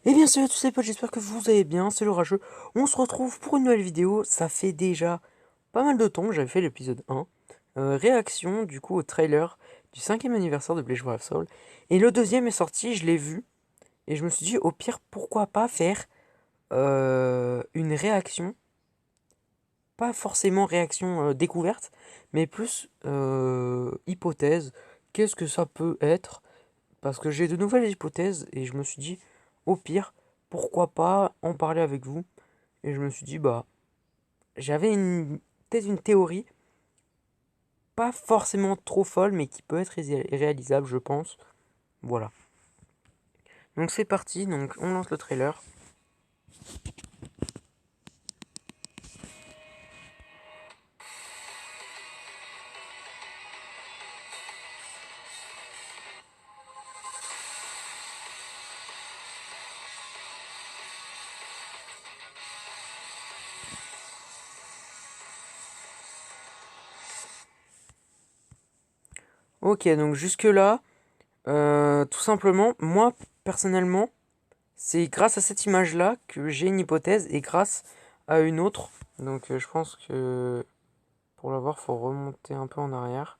Eh bien salut à tous les potes, j'espère que vous allez bien, c'est le Rageux. On se retrouve pour une nouvelle vidéo, ça fait déjà pas mal de temps que j'avais fait l'épisode 1. Réaction du coup au trailer du 5e anniversaire de Blaze of Soul. Et le deuxième est sorti, je l'ai vu, et je me suis dit au pire pourquoi pas faire une réaction, pas forcément réaction découverte, mais plus hypothèse, qu'est-ce que ça peut être? Parce que j'ai de nouvelles hypothèses et je me suis dit, au pire, pourquoi pas en parler avec vous? Et je me suis dit, bah, j'avais peut-être une théorie, pas forcément trop folle, mais qui peut être réalisable, je pense. Voilà. Donc c'est parti, donc on lance le trailer. Ok, donc jusque-là, tout simplement, moi, personnellement, c'est grâce à cette image-là que j'ai une hypothèse et grâce à une autre. Donc je pense que pour l'avoir, faut remonter un peu en arrière.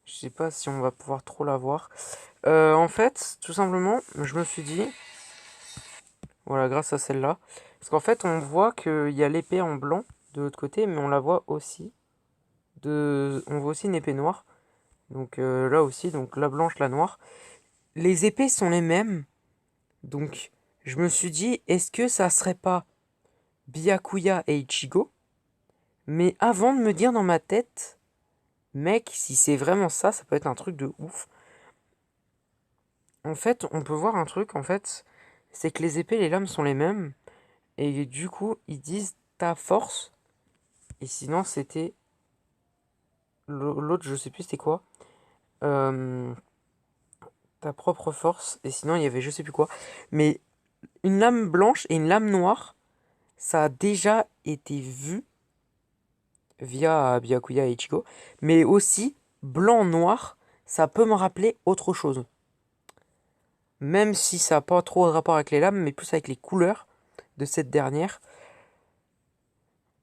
Je sais pas si on va pouvoir trop la voir. En fait, tout simplement, je me suis dit, voilà, grâce à celle-là, parce qu'en fait, on voit qu'il y a l'épée en blanc de l'autre côté, mais on la voit aussi, on voit aussi une épée noire, donc là aussi, donc la blanche, la noire. Les épées sont les mêmes, donc je me suis dit, est-ce que ça serait pas Byakuya et Ichigo? Mais avant de me dire dans ma tête, mec, si c'est vraiment ça, ça peut être un truc de ouf. En fait, on peut voir un truc, en fait, c'est que les épées et les lames sont les mêmes. Et du coup, ils disent ta force. Et sinon, c'était. L'autre, je sais plus c'était quoi. Euh, Ta propre force. Et sinon, il y avait je sais plus quoi. Mais une lame blanche et une lame noire, ça a déjà été vu via Byakuya et Ichigo. Mais aussi, blanc-noir, ça peut me rappeler autre chose. Même si ça n'a pas trop de rapport avec les lames, mais plus avec les couleurs de cette dernière.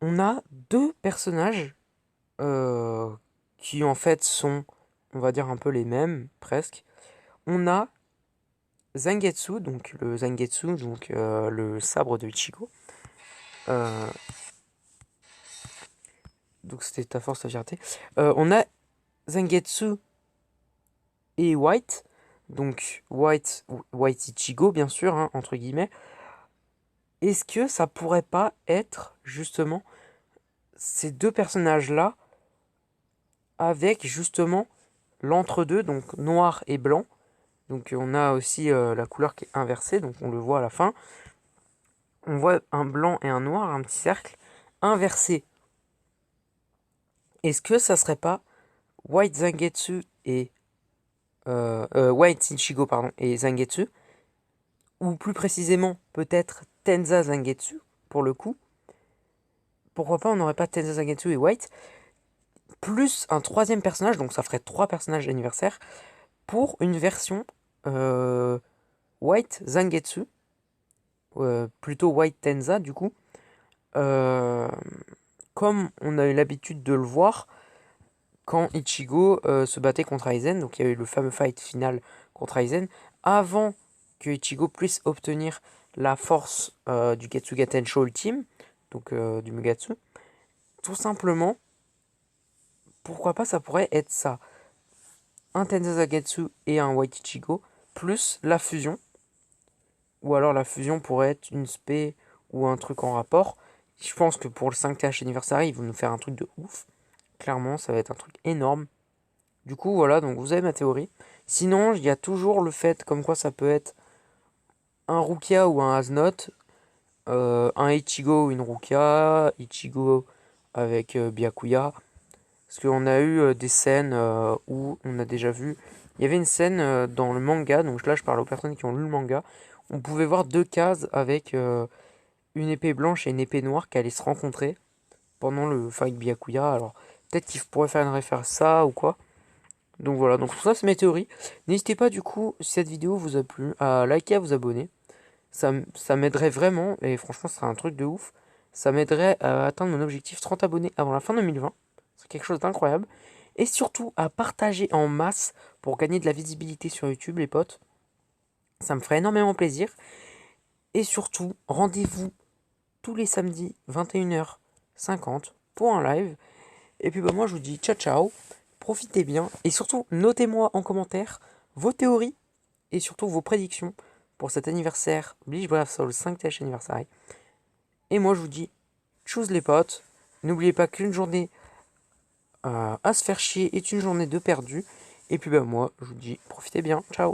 On a deux personnages euh, qui en fait sont, on va dire, un peu les mêmes, presque. On a Zangetsu, donc le Zangetsu, donc le sabre de Ichigo. Euh, donc c'était ta force, ta fierté. On a Zangetsu et White, donc White Ichigo, bien sûr, hein, entre guillemets. Est-ce que ça pourrait pas être justement ces deux personnages-là avec justement l'entre-deux, donc noir et blanc. Donc on a aussi la couleur qui est inversée, donc on le voit à la fin. On voit un blanc et un noir, un petit cercle inversé. Est-ce que ça serait pas White Zangetsu et White Ichigo pardon et Zangetsu, ou plus précisément peut-être Tenza Zangetsu pour le coup. Pourquoi pas on n'aurait pas Tenza Zangetsu et White plus un troisième personnage, donc ça ferait trois personnages anniversaires pour une version White Zangetsu, plutôt White Tenza du coup, euh, comme on a eu l'habitude de le voir quand Ichigo se battait contre Aizen, donc il y a eu le fameux fight final contre Aizen, avant que Ichigo puisse obtenir la force du Getsuga Tensho Ultime, donc du Mugatsu. Tout simplement, pourquoi pas ça pourrait être ça. Un Tenza Zagetsu et un White Ichigo, plus la fusion, ou alors la fusion pourrait être une spé ou un truc en rapport. Je pense que pour le 5TH anniversaire, ils vont nous faire un truc de ouf. Clairement, ça va être un truc énorme. Du coup, voilà, donc vous avez ma théorie. Sinon, il y a toujours le fait comme quoi ça peut être un Rukia ou un Asnoth, un Ichigo ou une Rukia, Ichigo avec Byakuya. Parce qu'on a eu des scènes où on a déjà vu. Il y avait une scène dans le manga, donc là je parle aux personnes qui ont lu le manga. On pouvait voir deux cases avec une épée blanche et une épée noire qui allaient se rencontrer pendant le fight Byakuya. Alors, Peut-être qu'il pourrait faire une référence à ça ou quoi. Donc voilà, donc ça c'est mes théories. N'hésitez pas du coup, si cette vidéo vous a plu, à liker, à vous abonner. Ça m'aiderait vraiment, et franchement ce serait un truc de ouf. Ça m'aiderait à atteindre mon objectif 30 abonnés avant la fin 2020. C'est quelque chose d'incroyable. Et surtout à partager en masse pour gagner de la visibilité sur YouTube, les potes. Ça me ferait énormément plaisir. Et surtout, rendez-vous tous les samedis 21h50 pour un live. Et puis bah, moi je vous dis ciao ciao, profitez bien. Et surtout, notez-moi en commentaire vos théories et surtout vos prédictions pour cet anniversaire Bleach Brave Soul 5th anniversary. Et moi je vous dis, choose les potes. N'oubliez pas qu'une journée à se faire chier est une journée de perdu. Et puis bah moi je vous dis, profitez bien, ciao.